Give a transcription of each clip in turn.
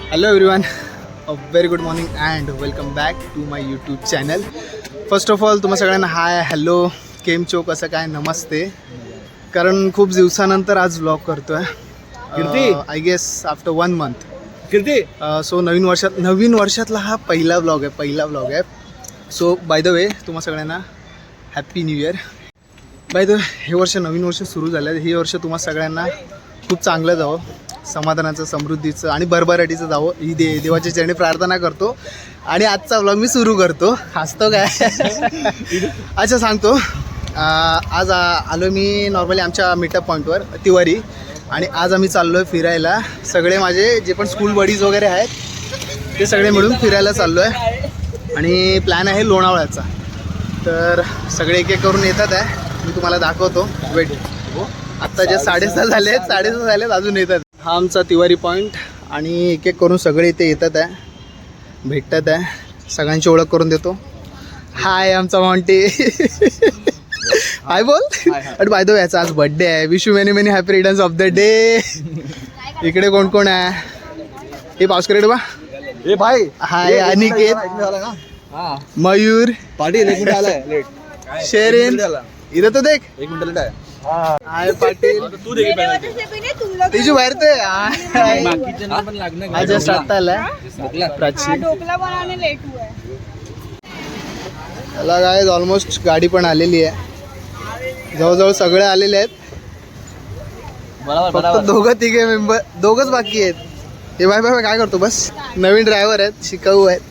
Hello everyone, a very good morning and welcome back to my YouTube channel. First of all तुम्हा सगळ्यांना hi hello केम चो कसं काय नमस्ते. कारण खूप दिवसानंतर आज व्लॉग करतोय I guess after 1 month. So नवीन वर्षातला हा पहिला व्लॉग आहे. सो बाय द वे तुम्हा सगळ्यांना happy new year. By the way हे वर्ष नवीन वर्ष सुरू झालं. हे वर्ष तुम्हा सगळ्यांना खूप चांगलं जावं, समाधानाचं, समृद्धीचं आणि भरभराटीचं जावं ही देवाच्या चरणी प्रार्थना करतो. आणि आजचा व्लॉग मी सुरू करतो. हसतो काय? अच्छा सांगतो. आज आलो मी नॉर्मली आमच्या मीटअप पॉईंटवर तिवारी. आणि आज आम्ही चाललो आहे फिरायला. सगळे माझे जे पण स्कूल बडीज वगैरे आहेत ते सगळे मिळून फिरायला चाललो आहे. आणि प्लॅन आहे लोणावळ्याचा. तर सगळे एक एक करून येतात आहे. मी तुम्हाला दाखवतो. वेट, आत्ता जे 6:30 झालेत अजून येतात. हा आमचा तिवारी पॉईंट. आणि एक एक करून सगळे इथे येतात आहे, भेटतात आहे. सगळ्यांची ओळख करून देतो. हाय आमचा मॉन्टी. हाय बोल. अरे बाय द वे याचा आज बर्थडे आहे. Wish you many many happy returns of the day. इकडे कोण कोण आहे? हे पाऊस करे बा. ए भाई हाय अनिकेत, मयूर, पाटील 1 मिनिट आलाय लेट. शेरिन इधर तो देख. 1 मिनिट लेट आहे. हाय पाटील. तू देखील तिजू बाहेर ते बाकीच्यांना पण लागणार. आज जस्ट आता आलाय प्राची. ढोकला बनाने लेट हुआ है. त्याला काय ऑलमोस्ट गाडी पण आलेली आहे. जवळजवळ सगळे आलेले आहेत. फक्त दोघं मेंबर दोघंच बाकी आहेत. हे बाय बाय काय करतो बस. नवीन ड्रायव्हर आहेत, शिकाऊ आहेत.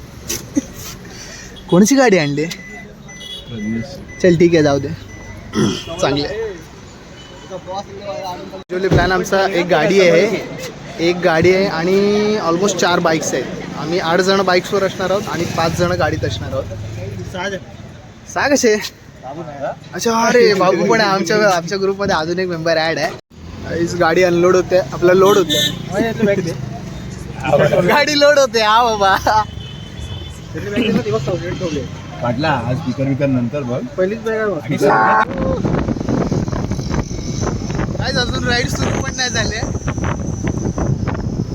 कोणची गाडी आणली? चल ठीक आहे जाऊ दे, चांगले. ॲक्च्युअली प्लॅन आमचा एक गाडी आहे आणि ऑलमोस्ट 4 बाईक्स आहेत. आम्ही 8 जण बाईक्सवर असणार आहोत आणि 5 जण गाडीत असणार आहोत. 6 कसे? अच्छा अरे बाबू पण आहे आमच्या ग्रुपमध्ये. अजून एक मेंबर ॲड आहे. गाडी अनलोड होते, आपला लोड होते. गाडी लोड होते. हा बाबा काढला आज स्पीकर नंतर बघ. पहिलीच बॅग अजून राईड सुरू पण नाही झाले.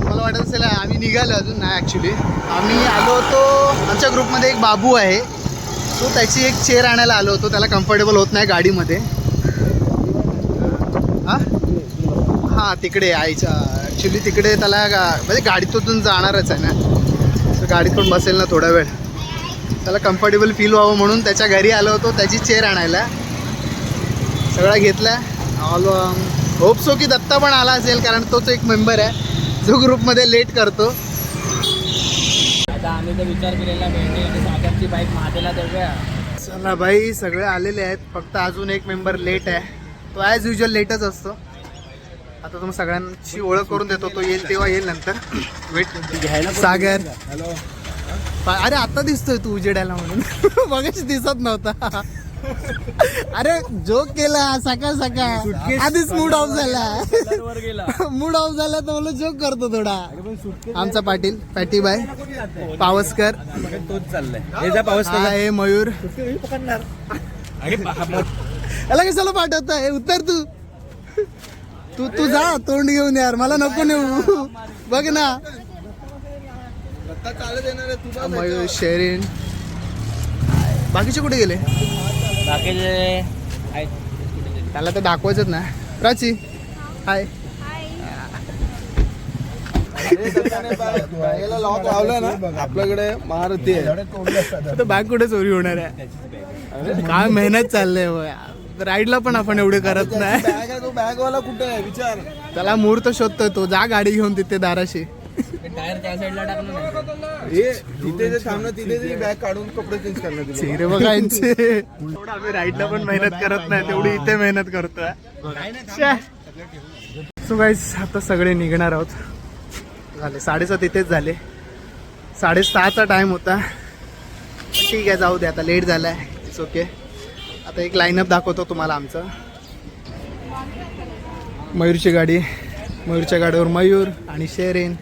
मला वाटत असेल आम्ही निघालो अजून नाही. ॲक्च्युली आम्ही आलो होतो, आमच्या ग्रुपमध्ये एक बाबू आहे. सो त्याची एक चेअर आणायला आलो होतो. त्याला कम्फर्टेबल होत नाही गाडीमध्ये. हां तिकडे आईच्या ॲक्च्युली तिकडे त्याला म्हणजे गाडीतून जाणारच आहे ना. तर गाडीत पण बसेल ना थोडा वेळ. त्याला कम्फर्टेबल फील व्हावं म्हणून त्याच्या घरी आलो होतो त्याची चेअर आणायला. सगळा घेतला. होप सो की दत्ता पण आला असेल, कारण तोच एक मेंबर आहे जो ग्रुपमध्ये लेट करतो. आता आम्ही तर विचार केलेला सागरची बाईक महादेला देऊया. चला बाई सगळे आलेले आहेत. फक्त अजून एक मेंबर लेट आहे. तो ॲज युजल लेटच असतो. आता तुम्ही सगळ्यांची ओळख करून देतो. तो येईल तेव्हा येईल नंतर. वेट, सागर. हॅलो. अरे आता दिसतोय तू उजेडायला म्हणून. मगाशी दिसत नव्हता. अरे जोक केला सकाळ आधीच मूड ऑफ झाला. मूड ऑफ झाला तर मला जोक करतो थोडा. आमचा पाटील पॅटीबाय पावसकर. तोच चाललाय. हे मयूर. याला कशाला पाठवत आहे? उत्तर तू जा तोंड घेऊन यार. मला नको नेऊ. बघ ना मयूर, शेरिन. बाकीचे कुठे गेले? त्याला तर दाखवायचंच ना. प्राची हाय. आपल्याकडे महारथी आहे. बॅग कुठे चोरी होणार आहे? काय मेहनत चाललंय. राईडला पण आपण एवढे करत नाही. बॅगवाला कुठे आहे विचार. त्याला मुहूर्त शोधतोय तो. जा गाडी घेऊन तिथे दाराशी. टायर त्या साईडला टाकलं. तिथे जे थांबणं तिथे बॅग काढून कपडे चेंज करणार. चेहरे बघा यांचे. एवढं आम्ही राईडला पण मेहनत करत नाही तेवढी इथे मेहनत करतोय. सो गाईस आता सगळे निघणार आहोत. झाले 7:30 इथेच झाले. 6:30चा टाइम होता. ठीक आहे जाऊ दे, आता लेट झालाय. It's okay. आता एक लाईनअप दाखवतो तुम्हाला आमचं. मयूरची गाडी. मयूरच्या गाडीवर मयूर आणि शेरिन.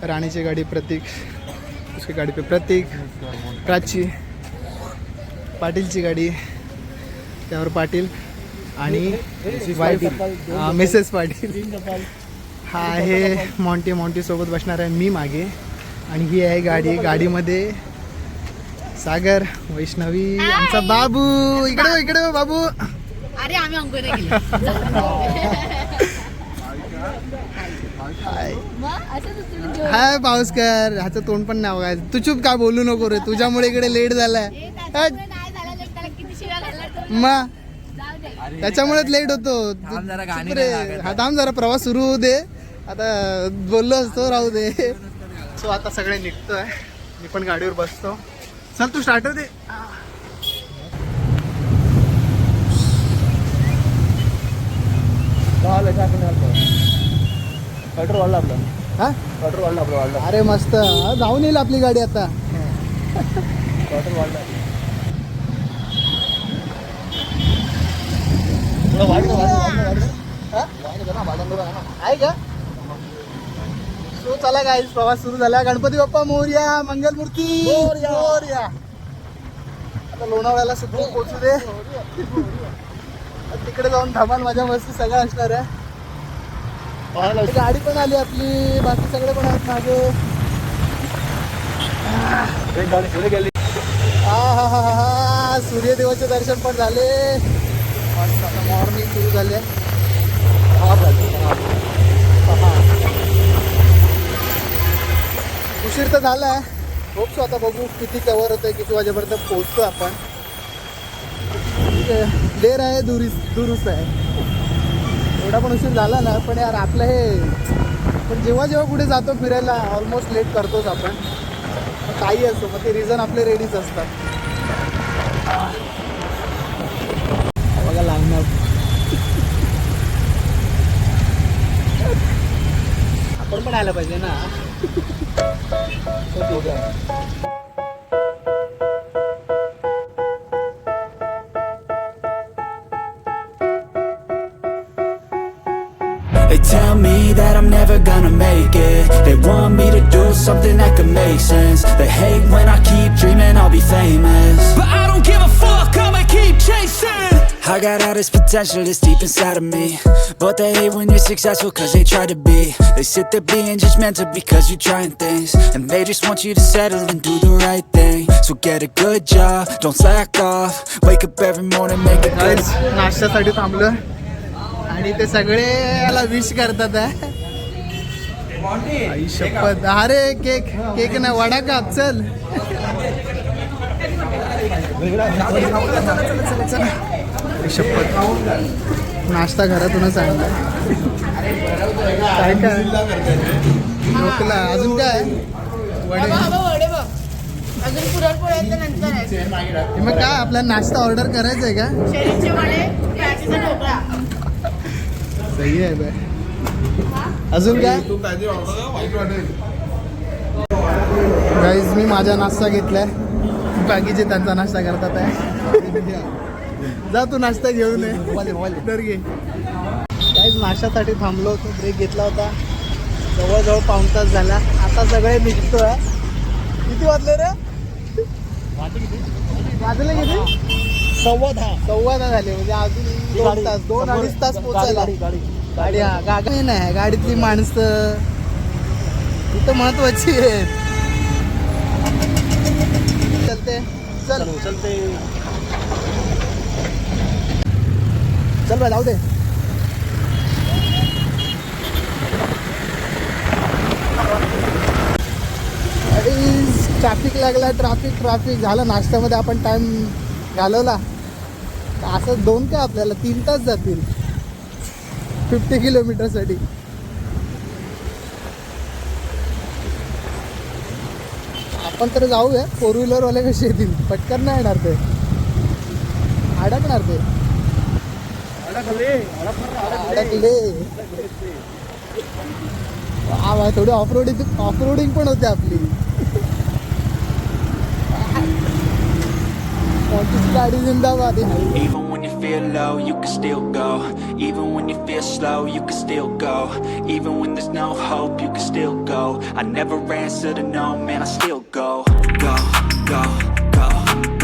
राणीची गाडी प्रतीक. उसकी गाडी पे प्रतीक. प्राची. पाटीलची गाडी त्यावर पाटील आणि वाईफ मिसेस पाटील. हा आहे मॉन्टी सोबत बसणार आहे मी मागे आणि ही आहे गाडीमध्ये सागर, वैष्णवी, आमचा बाबू. इकडे बघ बाबू. अरे आम्ही अंकुर गेले हाय पाऊसकर. ह्याचं तोंड पण नाव काय. तू चुप काय बोलू नको रे, तुझ्यामुळे इकडे लेट झालाय. मग त्याच्यामुळेच लेट होतो. चुप रे. हा थांब जरा, प्रवास सुरू होऊ दे. आता बोललो असतो राहू दे. सो आता सगळे निघतोय, मी पण गाडीवर बसतो. चल तू स्टार्टर दे. पेट्रोल वाढलं आपलं. हा पेट्रोल वाढलं आपलं वाढलं. अरे मस्त. जाऊन येईल आपली गाडी आता. पेट्रोल वाढलं. आहे का? सो चला गाईस, प्रवास सुरू झाला. गणपती बाप्पा मोरया, मंगलमूर्ती मोरया. आता लोणावळ्याला सुद्धा पोहोचू दे. तिकडे जाऊन धमाल मजा मस्ती सगळं असणार आहे. गाडी पण आली आपली, बाकी सगळे पण आहेत मागे. हा सूर्यदेवाचे दर्शन पण झाले. मस्त आता मॉर्निंग सुरू झाले. उशीर तर झाला आहे. होपसो आता बघू किती कवर होतं, किती वाजेपर्यंत पोहोचतो आपण. देर आहे दुरुस्त आहे. एवढा पण उशीर झाला ना, पण यार आपलं हे पण जेव्हा पुढे जातो फिरायला ऑलमोस्ट लेट करतोच आपण. काही असतो मग ते रिझन आपले रेडीच असतात. बघा लागणार. आपण पण आलं पाहिजे ना. They tell me that I'm never gonna make it. They want me to do something that could make sense. They hate when I keep dreaming I'll be famous, but I don't give a fuck, I'ma keep chasing. I got all this potential that's deep inside of me, but they hate when you're successful cause they try to be. They sit there being judgmental because you're trying things, and they just want you to settle and do the right thing. So get a good job, don't slack off. Wake up every morning, make a good. नाश्त्यासाठी थांबलं आणि ते सगळे याला wish करतात. आई शपथ. अरे cake ना, वडा का. चल शपथ. नाश्ता घरातूनच आणला. काय काय ढोकला, अजून काय वडे. अजून पुरणपोळ्याचं नंतर आहे. मग काय आपला नाश्ता ऑर्डर करायचा आहे का? शेरीचे वडे, प्याजीचा ढोकळा. सही आहे बाय. अजून काय गाईज, मी माझा नाश्ता घेतलाय, बाकीचे त्यांचा नाश्ता करतात आहे. जा तू नाश्ता घेऊन ये. तर घे. काहीच नाश्त्यासाठी थांबलो होतो, ब्रेक घेतला होता. जवळजवळ पाऊण तास झाला. आता सगळे निघतोय. किती वाजले रे? वाजले किती? 10:15 झाले. म्हणजे अजून 2-2.5 तास पोहोचायला. गाडी गाडी नाही, गाडीतली माणसं इथं महत्वाची आहेत. चलते चल बाय, जाऊ दे. ट्रॅफिक लागला. ट्रॅफिक झालं. नाश्त्यामध्ये आपण टाइम घालवला. असं 2 काय आपल्याला 3 तास जातील 50 किलोमीटरसाठी. आपण तर जाऊया. 4 व्हीलरवाले कसे येतील? पटकन नाही येणार ते, अडकणार ते. अडकले. थोडी ऑफरोडिंग पण होते आपली. गाडी जिंदाबाद. Even when you feel low, you can still go. Even when you feel slow, you can still go. Even when there's no hope, you can still go. I never answer to no, man, I still go. Go, go, go,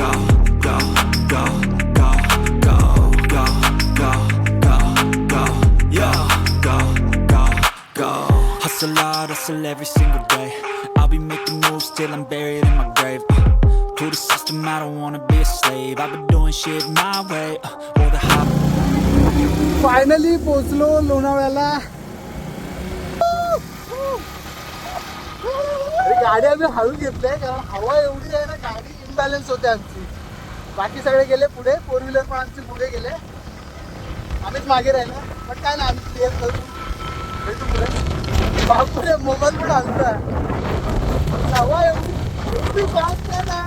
go, go, go, go, go, go, go, go, go, yo, go, go, go. Hustle hard, hustle every single day. I'll be making moves till I'm buried in my grave. To the system, I don't wanna be a slave. I've been doing shit my way, or the hop. Finally पोचलो लोणावळ्याला. अरे गाडी आम्ही हळू घेतल्या कारण हवा एवढी आहे ना, गाडी इम्बॅलन्स होते आमची. बाकी सगळे गेले पुढे, 4 व्हीलर पण आमचे पुढे गेले, आम्हीच मागे राहिलो. पण काय ना, आम्ही क्लिअर करू, भेटू पुढे. बापरे, मोबाईल पण आमचा. हवा एवढी फास्ट आहे ना.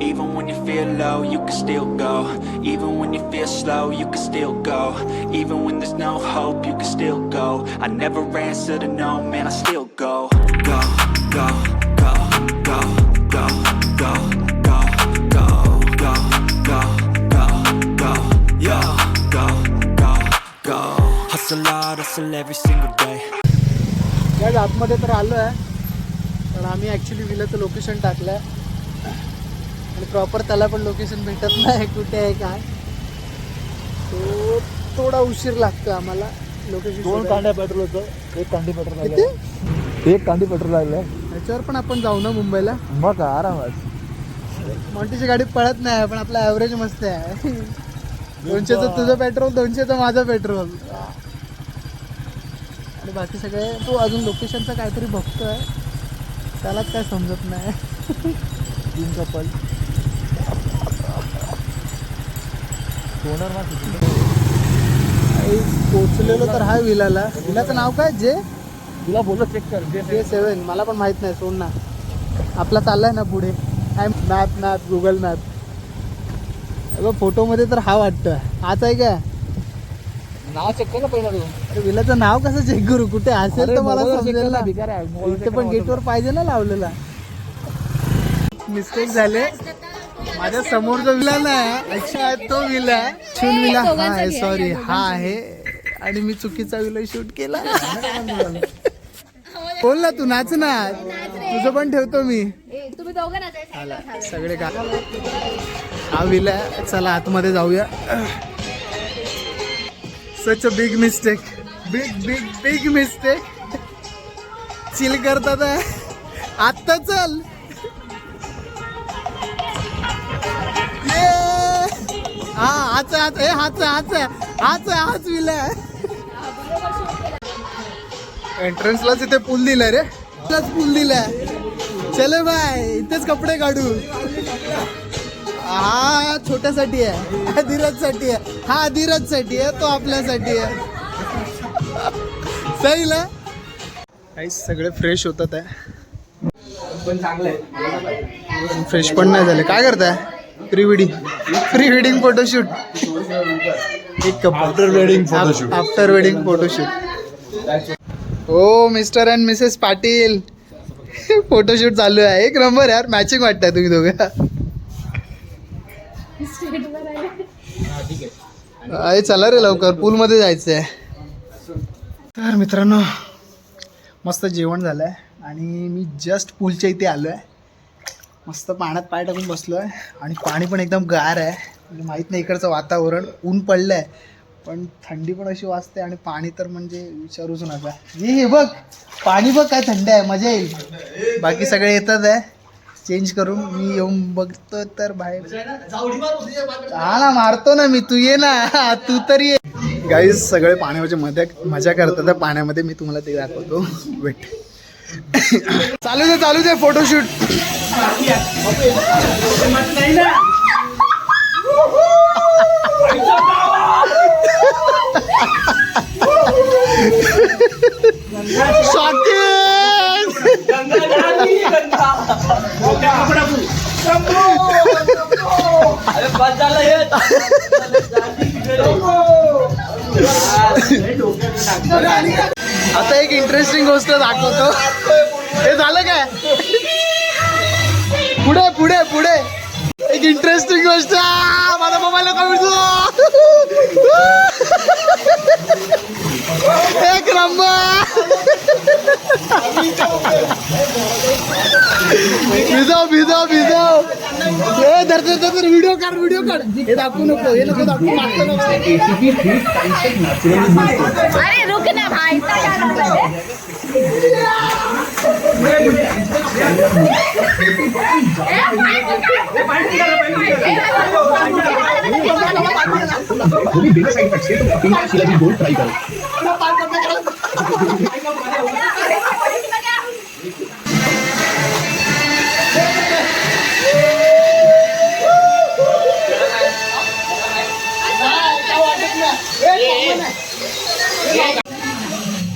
Even when you feel low, you can still go. Even when you feel slow, you can still go. Even when there's no hope, you can still go. I never answer to no, man, I still go. Go, go, go, go, go, go, go, go, go, go, go, go, yo, go, go, go. Hustle hard, hustle every single day. या आतमध्ये तर आलो आहे, पण आम्ही actually विलाचं location टाकलं आहे आणि प्रॉपर त्याला पण लोकेशन भेटत नाही कुठे आहे काय. तो थोडा उशीर लागतो आम्हाला लोकेशन. 2 कांड्या पेट्रोल होतं, 1 कांडी पेट्रोल किती? 1 कांडी पेट्रोल लागलं. ह्याच्यावर पण आपण जाऊ ना मुंबईला. मग आरामात. मॉन्टीची गाडी पळत नाही, पण आपला ॲव्हरेज मस्त आहे. 200चं तुझं पेट्रोल, 200चं माझं पेट्रोल. आणि बाकी सगळे तो अजून लोकेशनचं काहीतरी बघतोय, त्यालाच काय समजत नाही. 3 कपल पोचलेलो तर हा विलाला. विलाचं नाव काय? तुला बोललो चेक कर. J7. मला पण माहित नाही, सोड ना. आपला चाललाय ना पुढे. Map Google map. फोटोमध्ये तर हा वाटतोय. हाच आहे का? नाव चेक कर ना पहिला तू. अरे विलाचं नाव कसं चेक करू? कुठे असेल तर मला समजेल ना. भिकार आहे. इथे पण गेटवर पाहिजे ना लावलेला. मिस्टेक झाले. माझ्या समोर जो विला नाही, अच्छा तो विला शूट विला हा आहे, सॉरी हा आहे. आणि मी चुकीचा विला शूट केला. बोल ना तू, नाच ना, तुझं पण ठेवतो मी. तुम्ही दोघं नाचायचं. सगळे का हा विला आहे. चला आतमध्ये जाऊया. Such a big mistake, big mistake. Chill करतात आत्ता. चल हा हाच विला. एंट्रन्सलाच इथे पूल दिलाय रे, पूल दिलाय. चले बाय, इथेच कपडे काढू. हा छोट्यासाठी आहे, धीरजसाठी आहे. हा धीरजसाठी आहे, तो आपल्यासाठी आहे. सही ना. काही सगळे फ्रेश होतात आहे, पण चांगलं आहे. फ्रेश पण नाही झाले. काय करताय? Pre wedding photoshoot. एक कप आफ्टर वेडिंग फोटोशूट. हो mister and Mrs Patil, photoshoot चालू आहे. एक नंबर यार, मॅचिंग वाटतंय तुम्ही दोघं. अरे चला रे लवकर, पूलमध्ये जायचं आहे. तर मित्रांनो, मस्त जेवण झालं आहे आणि मी जस्ट पूलच्या इथे आलो आहे. मस्त पाण्यात पाय टाकून बसलो आहे आणि पाणी पण एकदम गार आहे. म्हणजे माहीत नाही इकडचं वातावरण. ऊन पडलं आहे पण थंडी पण अशी वाजते आणि पाणी तर म्हणजे विचारूच नका. हे बघ पाणी बघ काय थंड आहे, मजा येईल. बाकी सगळे येतात आहे चेंज करून. मी येऊन बघतो तर बाहेर. हा ना, मारतो ना मी, तू ये ना, तू तरी ये. गाईज सगळे पाण्याच्या मध्ये मजा करतात पाण्यामध्ये. मी तुम्हाला ते दाखवतो, वेट. चालू दे फोटोशूट. आता एक इंटरेस्टिंग गोष्ट दाखवतो. हे झालं काय? पुढे एक इंटरेस्टिंग गोष्ट. माझा मोबाईल एक नंबर. भिजाव. धर व्हिडिओ व्हिडिओ काढ. हे दाखवू नको, हे नको दाखवू. मागचं नको. अरे रुक ना भाई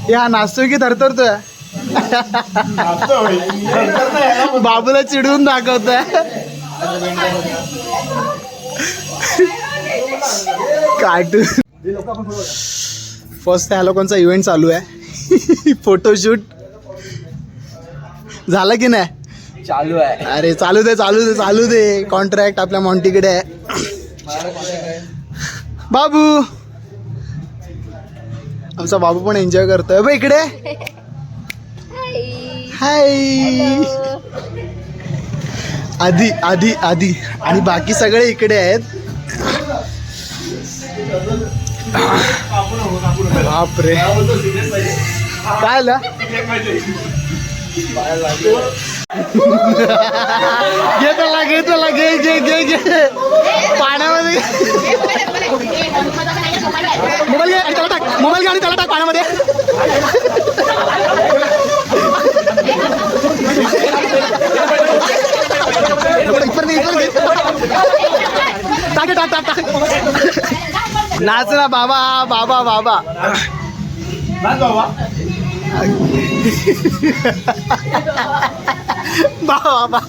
या नाचतोय की थरथरतोय. बाबूला चिडवून दाखवतोय. कार्टून. फर्स्ट ह्या लोकांचा इव्हेंट चालू आहे. फोटोशूट झालं की नाही? चालू आहे. अरे चालू दे चालू दे चालू दे. कॉन्ट्रॅक्ट आपल्या मॉन्टीकडे आहे. बाबू, आमचा बाबू पण एन्जॉय करतोय. बघ इकडे. हाय. आधी आधी आधी आणि बाकी सगळे इकडे आहेत. बापरे, काय आलं? घे त्याला घे त्याला घे घे घे घे. पाण्यामध्ये मोबाईल घे आणि त्याला टाक. मोबाईल घे आणि त्याला टाक पाण्यामध्ये. टाक टाक टाक टाक. नाच ना बाबा बाबा बाबा. बाबा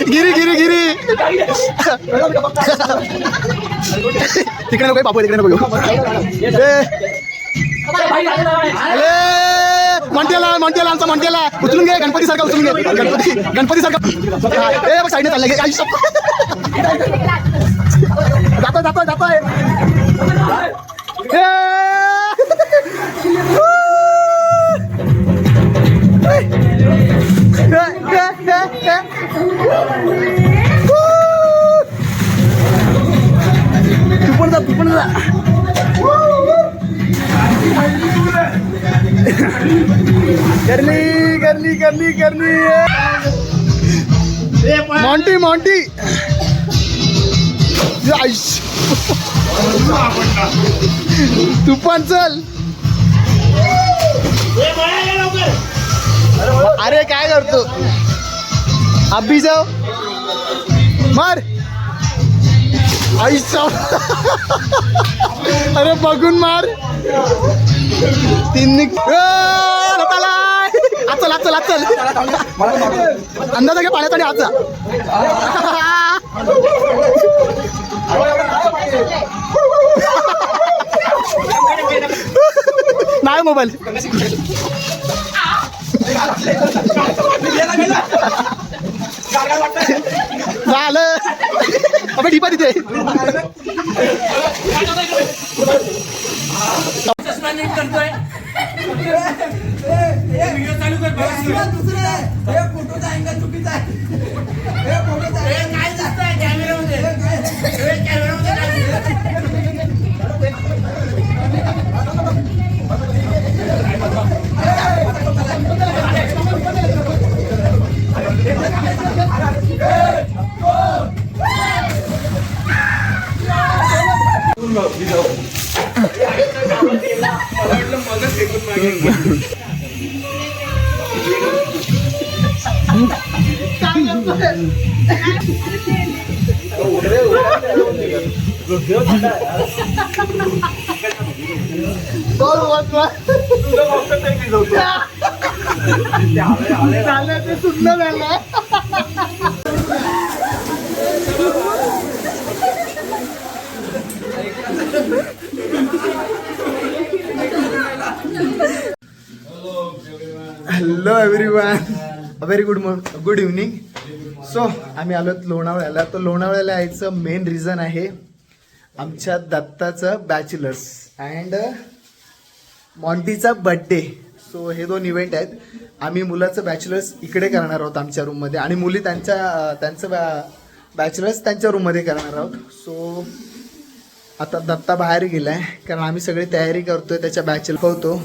गिरी गिरी गिरी. तिकडे नको बाबू, तिकडे नको. मॉन्टेला मॉन्टेला आमचा मॉन्टेला. उचलून घे गणपती सारखा उचलून घे. गणपती गणपती सारखा. ए बघ साईडने चाललं. जातोय जातोय जातोय. तू पण जा तू पण जा. करली करली करली करली. Monty Monty. तू पण चल. अरे काय करतो? अभी जाओ मार. आईसा. अरे बघून मार. तीन आचल आचल आचल. अंदाज घे पाण्यात आणि आचा. नाही मोबाईल झालं. अबे ढिपा तिथे. Hello everyone, very good evening. So आम्ही आलो लोणावळ्याला. तर लोणावळ्याला यायचं मेन रिझन आहे आमच्या दत्ताचं बॅचलर्स. अँड मॉन्टीचा बड्डे. सो हे 2 इव्हेंट आहेत. आम्ही मुलाचं बॅचलर्स इकडे करणार आहोत आमच्या रूममध्ये आणि मुली त्यांचं बॅचलर्स त्यांच्या रूममध्ये करणार आहोत. सो आता दत्ता बाहेर गेलाय कारण आम्ही सगळी तयारी करतोय त्याच्या बॅचलर होतो.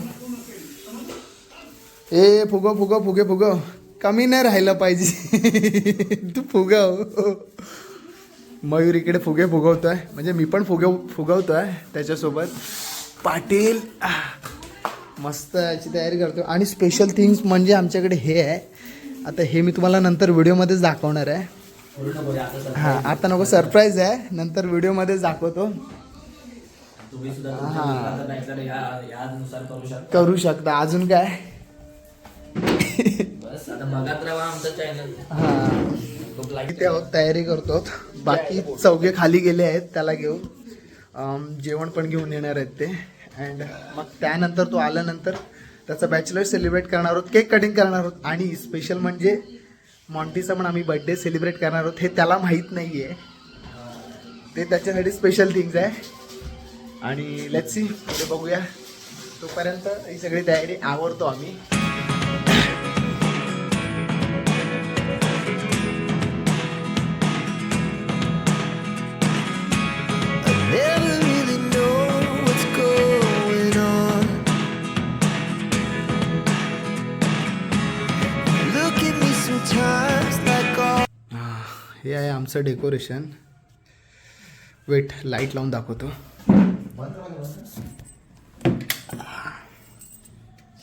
ए फुगो कमी नाही राहिलं पाहिजे. तू फुगव. मयूर इकडे फुगे फुगवतोय म्हणजे मी पण फुगवतोय त्याच्यासोबत. पाटील मस्त याची तयारी करतो. आणि स्पेशल थिंग्स म्हणजे आमच्याकडे हे आहे. आता हे मी तुम्हाला नंतर व्हिडिओमध्येच दाखवणार आहे. हां आता नको, सरप्राईज आहे, नंतर व्हिडिओमध्येच दाखवतो. हां करू शकता. अजून काय हां तयारी करतो. बाकी चौघे खाली गेले आहेत त्याला घेऊन. जेवण पण घेऊन येणार आहेत ते. अँड मग त्यानंतर तो आल्यानंतर त्याचा बॅचलर सेलिब्रेट करणार आहोत, केक कटिंग करणार आहोत. आणि स्पेशल म्हणजे मॉन्टीचा पण आम्ही बड्डे सेलिब्रेट करणार आहोत. हे त्याला माहीत नाही आहे, ते त्याच्यासाठी स्पेशल थिंग्स आहे. आणि लेट्स सी पुढे बघूया. तोपर्यंत ही सगळी तयारी आवरतो आम्ही. हे आहे आमचं डेकोरेशन. वेट लाईट लावून दाखवतो.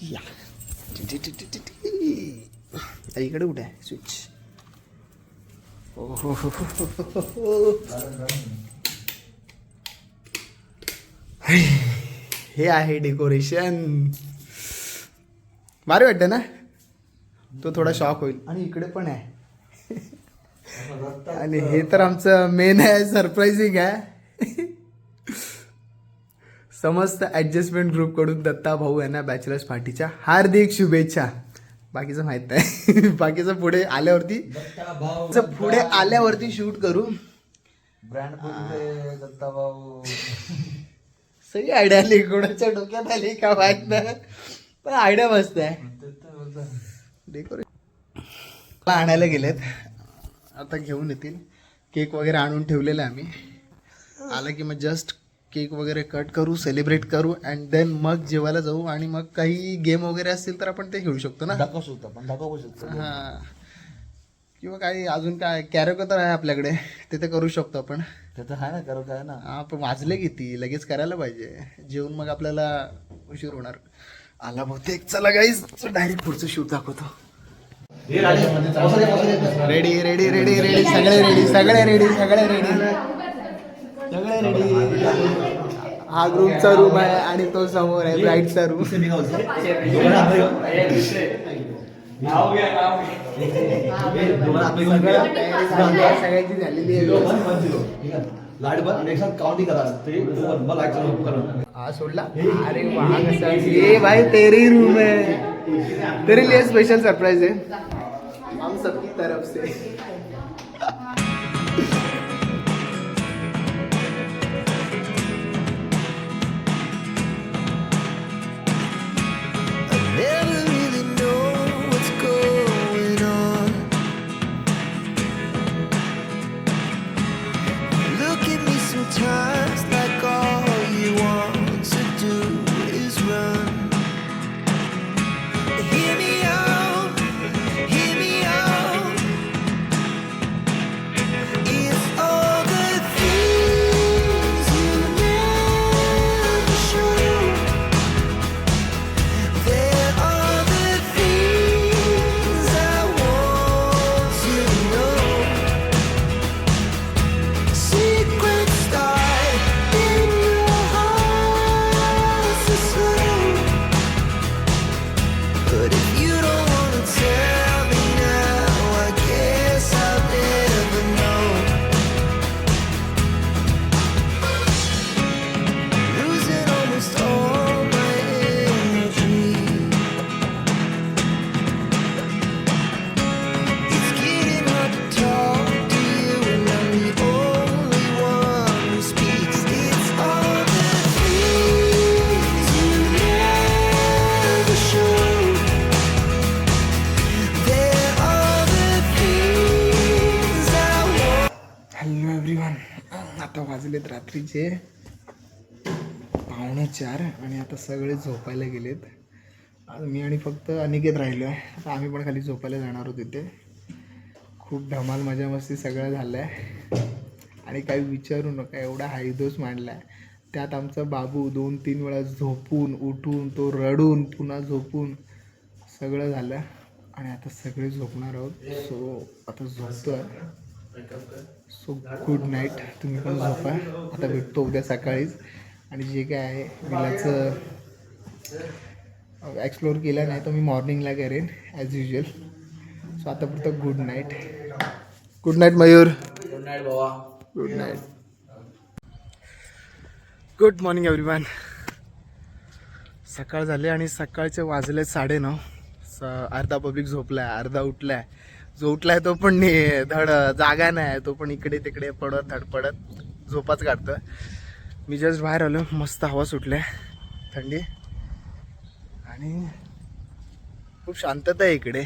या इकडे कुठे आहे स्विच. हे आहे डेकोरेशन. भारी वाटतं ना. तो थोडा शॉक होईल. आणि इकडे पण आहे. आणि हे तर आमचं मेन आहे, सरप्राइझिंग आहे. समस्त ॲडजस्टमेंट ग्रुपकडून दत्ता भाऊ यांना बॅचलर्स पार्टीच्या हार्दिक शुभेच्छा. बाकीचं माहित नाही. बाकीचं पुढे आल्यावरती शूट करू. ब्रँड दत्ता भाऊ सगळी आयडिया आली. कोणाच्या डोक्यात आली का माहित नाही, पण आयडिया मस्त आहे. डेकोरेशन आणायला गेलेत, आता घेऊन येतील. केक वगैरे आणून ठेवलेला आहे आम्ही. आलं की मग जस्ट केक वगैरे कट करू, सेलिब्रेट करू अँड देन मग जेवायला जाऊ. आणि मग काही गेम वगैरे असतील तर आपण ते खेळू शकतो ना. दाखवू शकतो. हां किंवा काही अजून काय कॅरोके तर आहे आपल्याकडे, ते तर करू शकतो आपण. ते तर आहे ना, करू काय ना. हां पण वाजले किती, लगेच करायला पाहिजे. जेवून मग आपल्याला उशीर होणार. आला बहुतेक. चला गाईज डायरेक्ट पुढचं शूट दाखवतो. रेडी रेडी रेडी रेडी सगळे रेडी सगळे रेडी सगळे रेडी सगळे रेडी. हा ग्रुपचा रूम आहे आणि तो समोर आहे ब्राईडचा रूम. सगळ्यांची झालेली आहे. हा सोडला. अरे वहाँ कसा ये भाई तेरी रूम है, तेरे लिए स्पेशल सरप्राइज है हम सबकी तरफ से. If वाजलेत रात्रीचे 3:45 आणि आता सगळे झोपायला गेलेत. आज मी आणि फक्त अनिकेत राहिलो आहे. आता आम्ही पण खाली झोपायला जाणार आहोत तिथे. खूप धमाल मजा मस्ती सगळं झालं आहे आणि काही विचारू नका, एवढा हायदोस मांडला आहे. त्यात आमचा बाबू 2-3 वेळा झोपून उठून तो रडून पुन्हा झोपून सगळं झालं आणि आता सगळे झोपणार आहोत. सो आता झोपतो आहे. So good night. तुम्ही पण झोपा. आता भेटतो उद्या सकाळीच आणि जे काय आहे विलाचं एक्सप्लोअर केलं नाही तर मी मॉर्निंगला करेन ॲज युजल. सो आता फक्त good night. Good night Mayur. Good night बाबा. Good night. Good morning everyone. सकाळ झाली आणि सकाळचे वाजले 9:30. अर्धा पब्लिक झोपलाय, अर्धा उठलाय. जो उठलाय तो पण धड जागा नाही, तो पण इकडे तिकडे पडत धडपडत झोपाच काढतोय. मी जस्ट बाहेर आलो, मस्त हवा सुटले, थंडी आणि खूप शांतता आहे इकडे.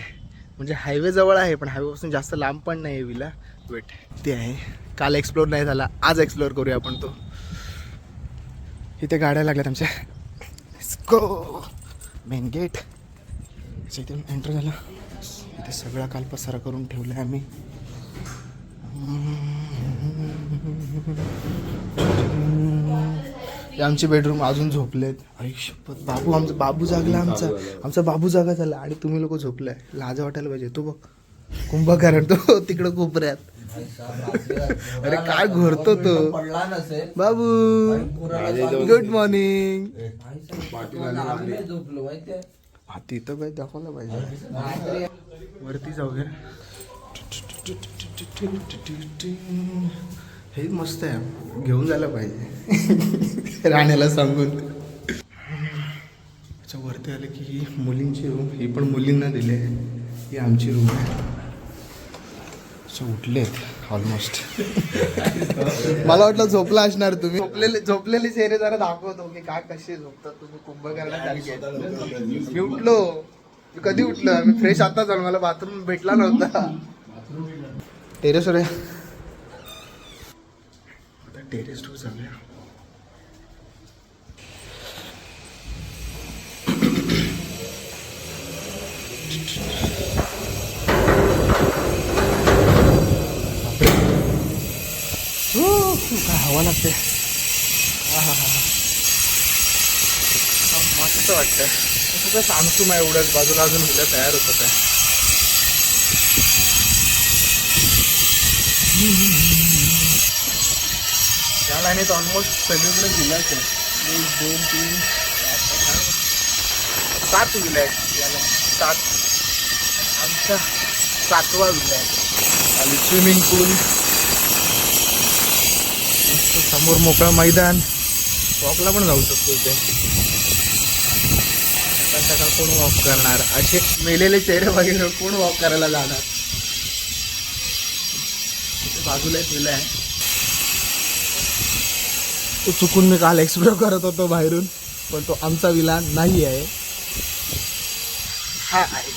म्हणजे हायवे जवळ आहे पण हायवेपासून जास्त लांब पण नाही आहे विला. वेट ते आहे. काल एक्सप्लोर नाही झाला, आज एक्सप्लोर करूया आपण तो. इथे गाड्या लागल्यात आमच्या. Let's go. मेन गेट इथून एंटर झालं. इथे सगळा काल पसारा करून ठेवला आहे आम्ही. आमचे बेडरूम अजून झोपलेत. आयुष्यपत बाबू, आमचा बाबू जागला. आमचा बाबू जागा झाला आणि तुम्ही लोक झोपलाय. लाज वाटायला पाहिजे. तो बघ कुंभकर्ण, तो तिकडं कोपऱ्यात. अरे काय घोरतो तो पडला नसेल बाबू. Good morning. झोपलो माहितीये. हा तिथं काही दाखवलं पाहिजे. वरती जाऊया. हे मस्त आहे, घेऊन जायला पाहिजे राहण्याला सांगून. अच्छा वरती आलं की ही मुलींची रूम, ही पण मुलींना दिली आहे. ही आमची रूम आहे. अच्छा उठलेत ऑलमोस्ट. मला वाटलं झोपला असणार तुम्ही. झोपलेले चेहरे जरा दाखवतो की काय कसे झोपतात तुम्ही कुंभकर्णासारखे. मी उठलो. मी कधी उठलं? मी फ्रेश आता झालो, मला बाथरूम भेटला नव्हता. टेरेसवर आहे. आता टेरेसवर जाऊया. काय हवा लागते. मस्त वाटतं. तुझं सांगतो मग एवढंच. बाजूला अजून उद्या तयार होतं आहे. या लाईनीत ऑलमोस्ट सगळीकडे विलाच आहे. 1, 2, 3, 7 विला आहेत याला. 7. आमचा 7वा विला आहे. आणि स्विमिंग पूल, मस्त समोर मोकळं मैदान. वॉकला पण जाऊ शकतो इथे. सकाळ सकाळ कोण वॉक करणार? असे मेलेले चेहरे वगैरे कोण वॉक करायला जाणार? बाजूला एक विला आहे. तो चुकून मी काल एक्सप्लोर करत होतो बाहेरून, पण तो आमचा विला नाही आहे. हा आहे.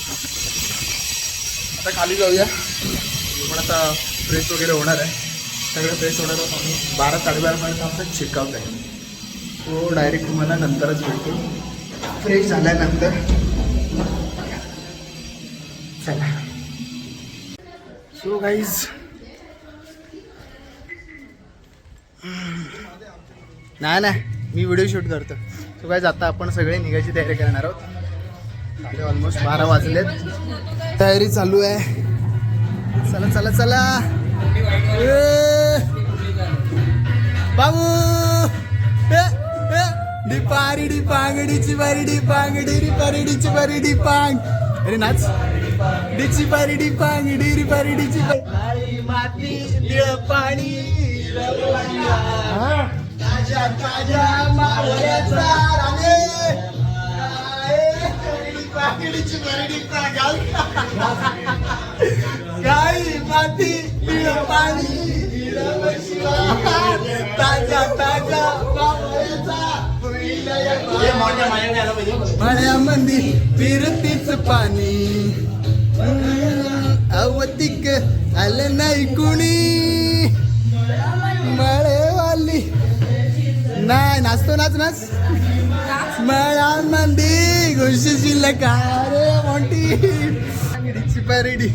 आता खाली जाऊया. पण आता फ्रेश वगैरे होणार आहे. सगळं फ्रेश होणार आहोत आम्ही. 12-12:30 आमचा चेकआउट आहे. तो डायरेक्ट तुम्हाला नंतरच भेटतो फ्रेश झाल्यानंतर. चला. सो गाईज नाही मी व्हिडिओ शूट करतो. सो गाईज आता आपण सगळे निघायची तयारी करणार आहोत. आपले ऑलमोस्ट 12 वाजलेत. तयारी चालू आहे. चला चला चला. बाबू डिपारी डिपांगडीची बारी डिपांगडी रिपारीडीची बारी डिपांग. अरे नाच. डिची बारी डिपांगडी रिपारीडीची बारी. माती निळ पाणी ताज्या ताज्या मावळ्याचा राणे. डिपांगडीची बारी डिपांग. गाई माती निळ पाणी ताज्या ताज्या मळ्यामध्ये फिरतीच पाणी. अवतिक आलं नाही कुणी. मळेवाली नाही नाचतो नाच मला मंदी गोष्टी का रे मोठी शिपाय रेडी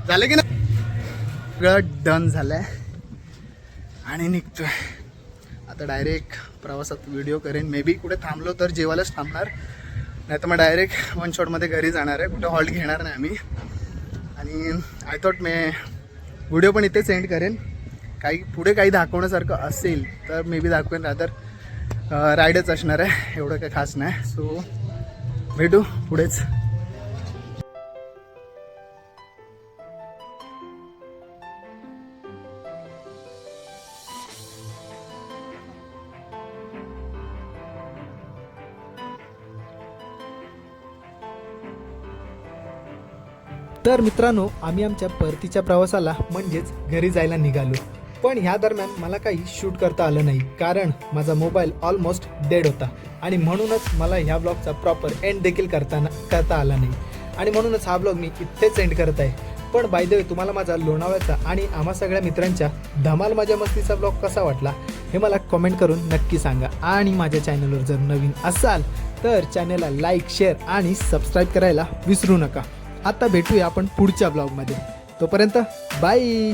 झालं की ना डन झालंय आणि निघतोय आता डायरेक्ट प्रवासात व्हिडिओ करेन मे बी कुठे थांबलो तर जेवायलाच थांबणार नाही तर मग डायरेक्ट वन शॉटमध्ये घरी जाणार आहे कुठे हॉल्ट घेणार नाही आम्ही आणि आय थॉट मी व्हिडिओ पण इथेच एंड करेन पुढे काही दाखवण्यासारखं असेल तर मे बी दाखवेन रादर राईडच असणार आहे एवढं काही खास नाही सो भेटू पुढेच तर मित्रांनो आम्ही आमच्या परतीच्या प्रवासाला म्हणजेच घरी जायला निघालो पण ह्या दरम्यान मला काही शूट करता आलं नाही कारण माझा मोबाईल ऑलमोस्ट डेड होता आणि म्हणूनच मला ह्या ब्लॉगचा प्रॉपर एंड देखील करता आला नाही आणि म्हणूनच हा ब्लॉग मी इथेच एंड करत आहे पण बाय द वे तुम्हाला माझा लोणावळ्याचा आणि आम्हा सगळ्या मित्रांच्या धमाल मजा मस्तीचा ब्लॉग कसा वाटला हे मला कमेंट करून नक्की सांगा आणि माझ्या चॅनलवर जर नवीन असाल तर चॅनलला लाईक शेअर आणि सबस्क्राईब करायला विसरू नका आता भेटूया आपण पुढच्या ब्लॉगमध्ये तोपर्यंत बाय